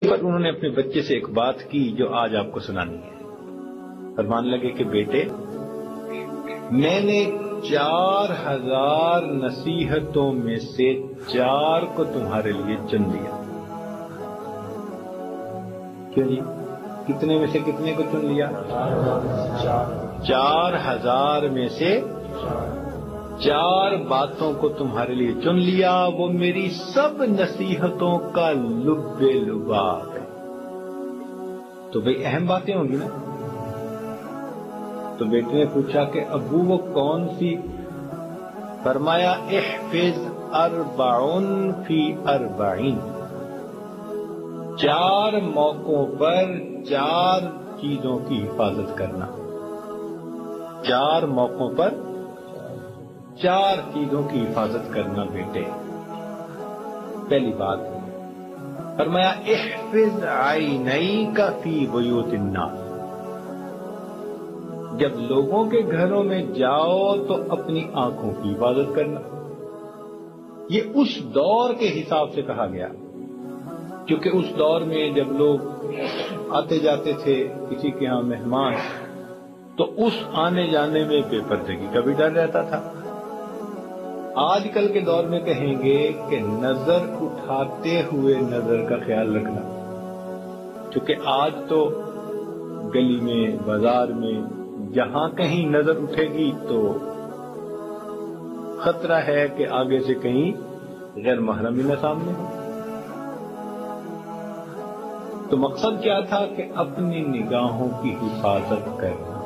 پر انہوں نے اپنے بچے سے ایک بات کی جو آج آپ کو سنانی ہے۔ فرمانے لگے کہ بیٹے، میں نے 4000 نصیحتوں میں سے 4 کو تمہارے لیے چن لیا۔ کیوں جی؟ کتنے میں سے کتنے کو چن لیا؟ 4000 میں سے 4 باتوں کو تمہارے لیے چن لیا، وہ میری سب نصیحتوں کا لب لباب ہے۔ تو بھئی اہم باتیں ہوں گی نا۔ تو بیٹے نے پوچھا کہ ابو وہ کون سی؟ فرمایا احفظ 40 فی 40، 4 موقعوں پر 4 چیزوں کی حفاظت کرنا۔ 4 موقعوں پر 4 چیزوں کی حفاظت کرنا بیٹے۔ پہلی بات فرمایا احفظ عینیک فی بیوت الناس، جب لوگوں کے گھروں میں جاؤ تو اپنی آنکھوں کی حفاظت کرنا۔ یہ اس دور کے حساب سے کہا گیا، کیونکہ اس دور میں جب لوگ آتے جاتے تھے کسی کے ہاں مہمان، تو اس آنے جانے میں بے پردگی کا بھی ڈر رہتا تھا۔ آج کل کے دور میں کہیں گے کہ نظر اٹھاتے ہوئے نظر کا خیال رکھنا، کیونکہ آج تو گلی میں بازار میں جہاں کہیں نظر اٹھے گی تو خطرہ ہے کہ آگے سے کہیں غیر محرم ہی نہ سامنے ہو۔ تو مقصد کیا تھا کہ اپنی نگاہوں کی حفاظت کرنا۔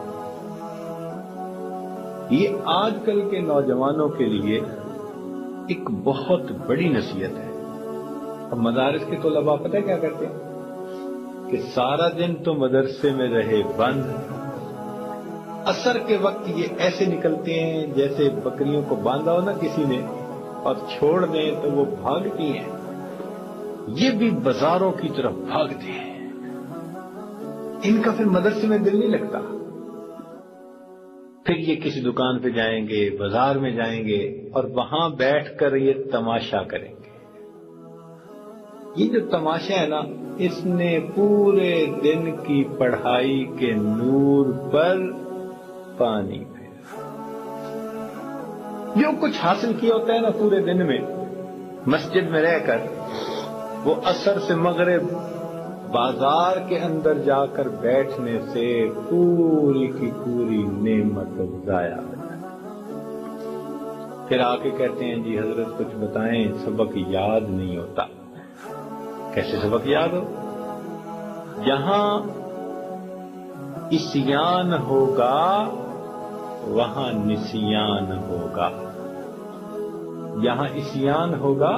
یہ آج کل کے نوجوانوں کے لیے ایک بہت بڑی نصیحت ہے۔ اب مدارس کے طلباء پتہ کیا کرتے ہیں کہ سارا دن تو مدرسے میں رہے بند، عصر کے وقت یہ ایسے نکلتے ہیں جیسے بکریوں کو باندھا ہو نا کسی نے اور چھوڑ دیں تو وہ بھاگتی ہیں، یہ بھی بازاروں کی طرف بھاگتے ہیں۔ ان کا پھر مدرسے میں دل نہیں لگتا، پھر یہ کسی دکان پہ جائیں گے، بازار میں جائیں گے اور وہاں بیٹھ کر یہ تماشا کریں گے۔ یہ جو تماشا ہے نا، اس نے پورے دن کی پڑھائی کے نور پر پانی پھیرا۔ جو کچھ حاصل کیا ہوتا ہے نا پورے دن میں مسجد میں رہ کر، وہ عصر سے مغرب بازار کے اندر جا کر بیٹھنے سے پوری کی پوری نعمت ضائع ہو جاتی۔ پھر آ کے کہتے ہیں جی حضرت کچھ بتائیں، سبق یاد نہیں ہوتا۔ کیسے سبق یاد ہو؟ جہاں عصیان ہوگا وہاں نسیان ہوگا، جہاں عصیان ہوگا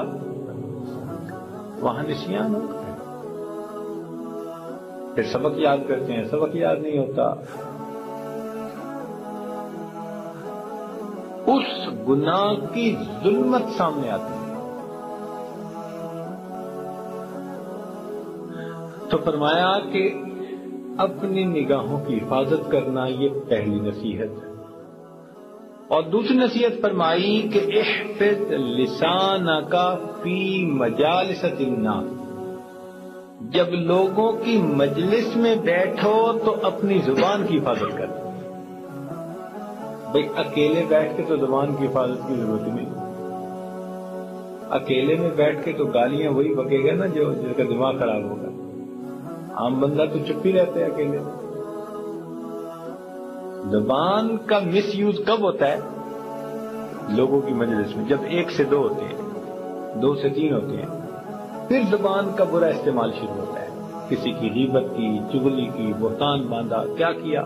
وہاں نسیان ہوگا۔ پھر سبق یاد کرتے ہیں، سبق یاد نہیں ہوتا۔ اس گناہ کی ظلمت سامنے آتی ہے۔ تو فرمایا کہ اپنی نگاہوں کی حفاظت کرنا یہ پہلی نصیحت ہے، اور دوسری نصیحت فرمائی کہ احفظ لسانک فی مجالس الناس، جب لوگوں کی مجلس میں بیٹھو تو اپنی زبان کی حفاظت کرنا۔ بھئی اکیلے بیٹھ کے تو زبان کی حفاظت کی ضرورت نہیں، اکیلے میں بیٹھ کے تو گالیاں وہی بکے گا نا جس کا دماغ خراب ہوگا۔ عام بندہ تو چپ ہی رہتا ہے اکیلے۔ زبان کا مس یوز کب ہوتا ہے؟ لوگوں کی مجلس میں، جب 1 سے 2 ہوتے ہیں، 2 سے 3 ہوتے ہیں، پھر زبان کا برا استعمال شروع ہوتا ہے، کسی کی غیبت کی، چغلی کی، بہتان باندھا، کیا کیا۔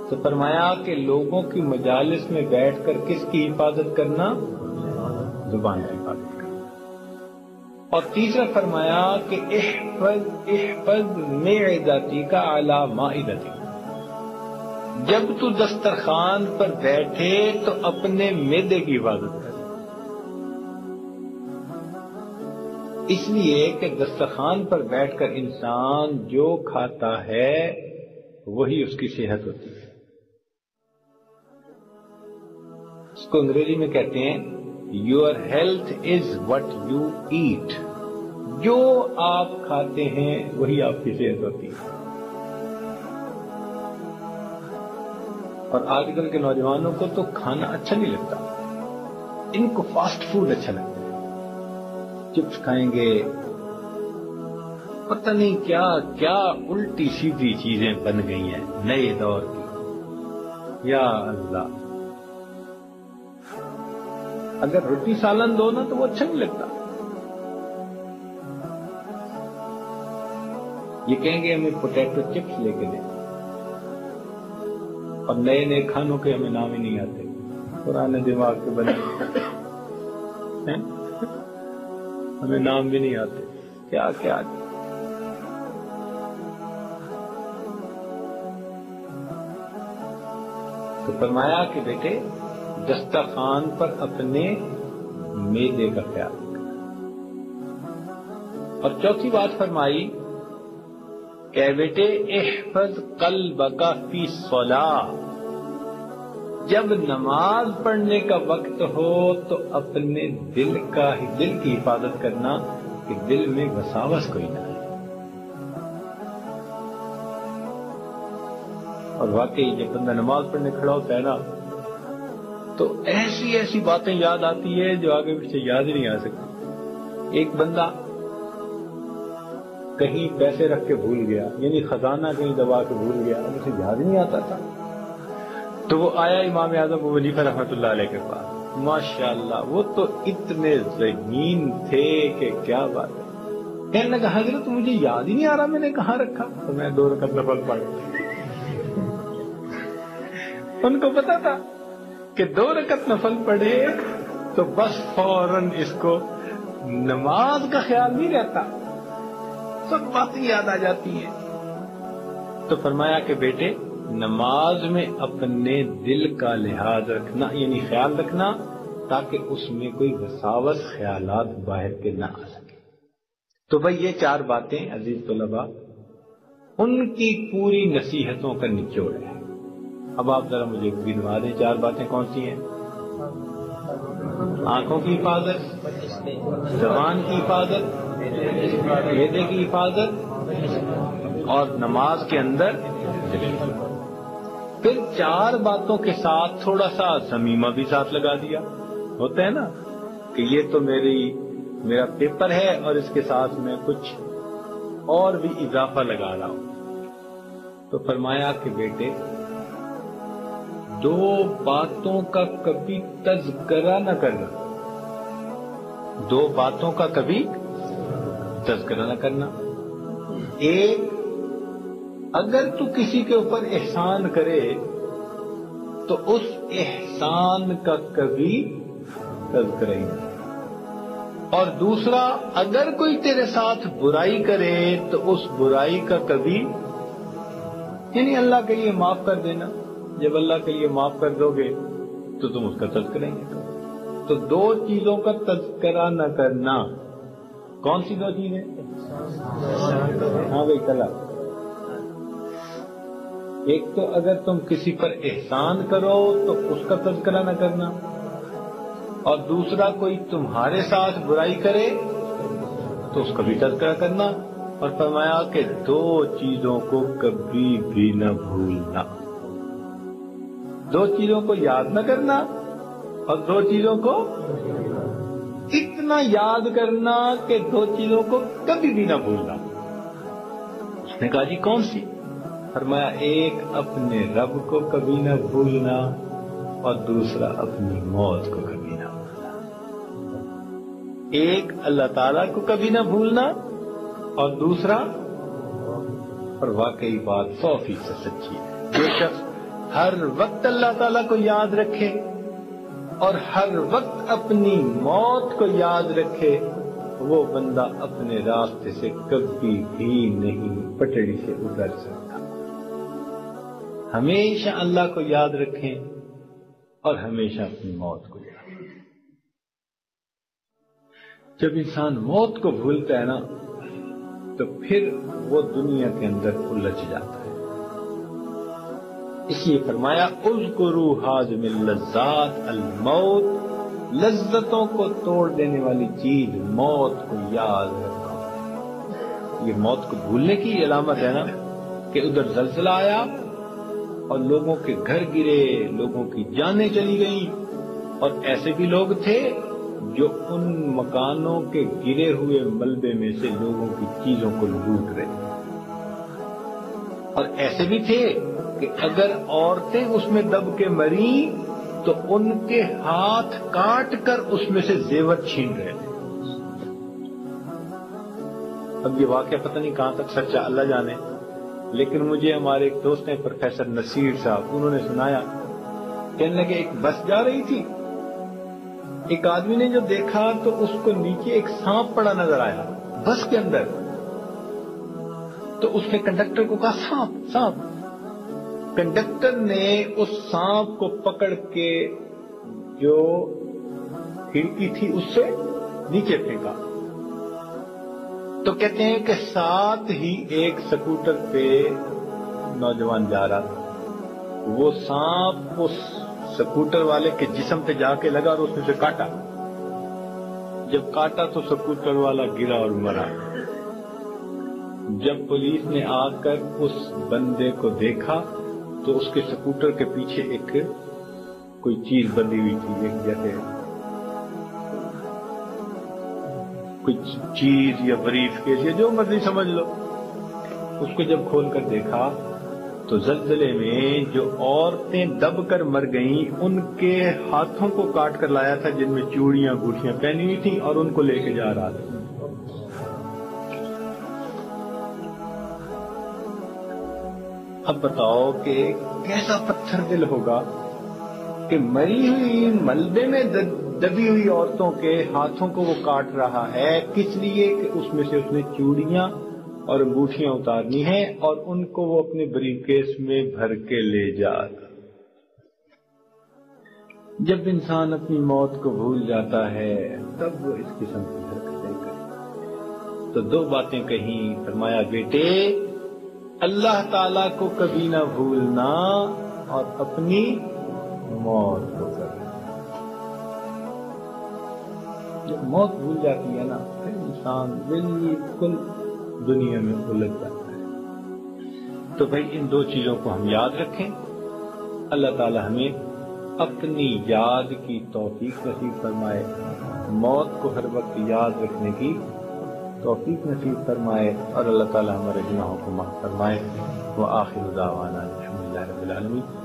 تو فرمایا کہ لوگوں کی مجالس میں بیٹھ کر کس کی حفاظت کرنا؟ زبان کی حفاظت کرنا۔ اور تیسرا فرمایا کہ احفظ معدتک علی مائدتک، جب تو دسترخوان پر بیٹھے تو اپنے معدے کی حفاظت کر، اس لیے کہ دسترخوان پر بیٹھ کر انسان جو کھاتا ہے وہی اس کی صحت ہوتی ہے۔ اس کو انگریزی میں کہتے ہیں your health is what you eat, جو آپ کھاتے ہیں وہی آپ کی صحت ہوتی ہے. اور آج کل کے نوجوانوں کو تو کھانا اچھا نہیں لگتا، ان کو فاسٹ فوڈ اچھا لگتا ہے. چپس کھائیں گے، پتہ نہیں کیا کیا الٹی سیدھی چیزیں بن گئی ہیں نئے دور کی. یا اللہ، اگر روٹی سالن دو نا تو وہ اچھا نہیں لگتا. یہ کہیں گے ہمیں پوٹیٹو چپس لے کے دیں، اور نئے نئے کھانوں کے ہمیں نام ہی نہیں آتے، پرانے دماغ کے بنے ہمیں نام بھی نہیں آتے. کیا کیا تو فرمایا کہ بیٹے دسترخوان پر اپنے میدے کا خیال رکھنا. اور چوتھی بات فرمائی کہ بیٹے احفظ قلبک فی الصلاۃ، جب نماز پڑھنے کا وقت ہو تو اپنے دل کی حفاظت کرنا کہ دل میں وساوس کوئی نہ آئے. اور واقعی جب بندہ نماز پڑھنے کھڑا ہوتا ہے نا تو ایسی ایسی باتیں یاد آتی ہے جو آگے پیچھے یاد ہی نہیں آ سکتی. ایک بندہ کہیں پیسے رکھ کے بھول گیا، یعنی خزانہ کہیں دبا کے بھول گیا، اب اسے یاد ہی نہیں آتا تھا. تو وہ آیا امام اعظم ابو حنیفہ رحمۃ اللہ علیہ کے پاس. ماشاءاللہ وہ تو اتنے ذہین تھے کہ کیا بات ہے. کہنے لگا حضرت مجھے یاد ہی نہیں آ رہا میں نے کہاں رکھا. تو میں 2 رکعت نفل پڑھ. ان کو پتا تھا کہ 2 رکعت نفل پڑھے تو بس فوراً اس کو نماز کا خیال نہیں رہتا، سب باتیں یاد آ جاتی ہیں. تو فرمایا کہ بیٹے نماز میں اپنے دل کا لحاظ رکھنا، یعنی خیال رکھنا، تاکہ اس میں کوئی وساوس خیالات باہر کے نہ آ سکے. تو بھئی یہ 4 باتیں عزیز طلباء ان کی پوری نصیحتوں کا نچوڑ ہے. اب آپ ذرا مجھے گنوا دیں 4 باتیں کون سی ہیں؟ آنکھوں کی حفاظت، زبان کی حفاظت، معدے کی حفاظت، اور نماز کے اندر. پھر 4 باتوں کے ساتھ تھوڑا سا ضمیمہ بھی ساتھ لگا دیا. ہوتا ہے نا کہ یہ تو میرا پیپر ہے اور اس کے ساتھ میں کچھ اور بھی اضافہ لگا رہا ہوں. تو فرمایا کہ بیٹے 2 باتوں کا کبھی تذکرہ نہ کرنا. 2 باتوں کا کبھی تذکرہ نہ کرنا. ایک، اگر تو کسی کے اوپر احسان کرے تو اس احسان کا کبھی تذکرہ ہی نہ. اور دوسرا، اگر کوئی تیرے ساتھ برائی کرے تو اس برائی کا کبھی، یعنی اللہ کے لیے معاف کر دینا. جب اللہ کے لیے معاف کر دو گے تو تم اس کا تذکرہ ہی نہیں کرو. تو 2 چیزوں کا تذکرہ نہ کرنا. کون سی 2 چیزیں؟ ہاں بھائی کلا. ایک تو اگر تم کسی پر احسان کرو تو اس کا تذکرہ نہ کرنا، اور دوسرا کوئی تمہارے ساتھ برائی کرے تو اس کا بھی تذکرہ کرنا. اور فرمایا کہ 2 چیزوں کو کبھی بھی نہ بھولنا. 2 چیزوں کو یاد نہ کرنا اور 2 چیزوں کو اتنا یاد کرنا کہ 2 چیزوں کو کبھی بھی نہ بھولنا. اس نے کہا جی کون سی؟ فرمایا ایک اپنے رب کو کبھی نہ بھولنا اور دوسرا اپنی موت کو کبھی نہ بھولنا. ایک اللہ تعالیٰ کو کبھی نہ بھولنا اور دوسرا، اور واقعی بات 100% سچی ہے. جو شخص ہر وقت اللہ تعالیٰ کو یاد رکھے اور ہر وقت اپنی موت کو یاد رکھے وہ بندہ اپنے راستے سے کبھی بھی نہیں پٹڑی سے اتر سکتا. ہمیشہ اللہ کو یاد رکھیں اور ہمیشہ اپنی موت کو یاد رکھیں. جب انسان موت کو بھولتا ہے نا تو پھر وہ دنیا کے اندر الجھ جاتا ہے. اس لیے فرمایا اذکروا ہاضم اللذات الموت، لذتوں کو توڑ دینے والی چیز موت کو یاد رکھو. یہ موت کو بھولنے کی علامت ہے نا کہ ادھر زلزلہ آیا اور لوگوں کے گھر گرے، لوگوں کی جانیں چلی گئیں، اور ایسے بھی لوگ تھے جو ان مکانوں کے گرے ہوئے ملبے میں سے لوگوں کی چیزوں کو لوٹ رہے تھے، اور ایسے بھی تھے کہ اگر عورتیں اس میں دب کے مریں تو ان کے ہاتھ کاٹ کر اس میں سے زیور چھین رہے تھے۔ اب یہ واقعہ پتہ نہیں کہاں تک سچا اللہ جانے، لیکن مجھے ہمارے ایک دوست ہیں پروفیسر نصیر صاحب، انہوں نے سنایا، کہنے لگے ایک بس جا رہی تھی، ایک آدمی نے جو دیکھا تو اس کو نیچے ایک سانپ پڑا نظر آیا بس کے اندر، تو اس نے کنڈکٹر کو کہا سانپ سانپ، کنڈکٹر نے اس سانپ کو پکڑ کے جو کھڑکی تھی اس سے نیچے پھینکا، تو کہتے ہیں کہ ساتھ ہی ایک سکوٹر پہ نوجوان جا رہا تھا، وہ سانپ اس سکوٹر والے کے جسم پہ جا کے لگا اور اس نے سے کاٹا، جب کاٹا تو سکوٹر والا گرا اور مرا۔ جب پولیس نے آ کر اس بندے کو دیکھا تو اس کے سکوٹر کے پیچھے ایک کوئی چیز بندھی ہوئی تھی، ایک جیسے کچھ چیز یا بریف کیس یا جو مرضی سمجھ لو، اس کو جب کھول کر دیکھا تو زلزلے میں جو عورتیں دب کر مر گئیں ان کے ہاتھوں کو کاٹ کر لایا تھا جن میں چوڑیاں گوٹیاں پہنی ہوئی تھیں، اور ان کو لے کے جا رہا تھا۔ اب بتاؤ کہ کیسا پتھر دل ہوگا کہ مری ہوئی ملبے میں دبی ہوئی عورتوں کے ہاتھوں کو وہ کاٹ رہا ہے، کس لیے کہ اس میں سے اس نے چوڑیاں اور انگوٹھیاں اتارنی ہیں اور ان کو وہ اپنے بریف کیس میں بھر کے لے جا رہا۔ جب انسان اپنی موت کو بھول جاتا ہے تب وہ اس قسم کی حرکتیں کرتا۔ تو دو باتیں کہیں، فرمایا بیٹے اللہ تعالیٰ کو کبھی نہ بھولنا اور اپنی موت کو کرنا۔ جب موت بھول جاتی ہے نا پھر انسان بالکل دنیا میں الجھ جاتا ہے۔ تو بھائی ان دو چیزوں کو ہم یاد رکھیں، اللہ تعالی ہمیں اپنی یاد کی توفیق نصیب فرمائے، موت کو ہر وقت یاد رکھنے کی توفیق نصیب فرمائے، اور اللہ تعالی ہمارے گناہوں کو معاف فرمائے۔ وآخر دعوانا الحمدللہ رب العالمین۔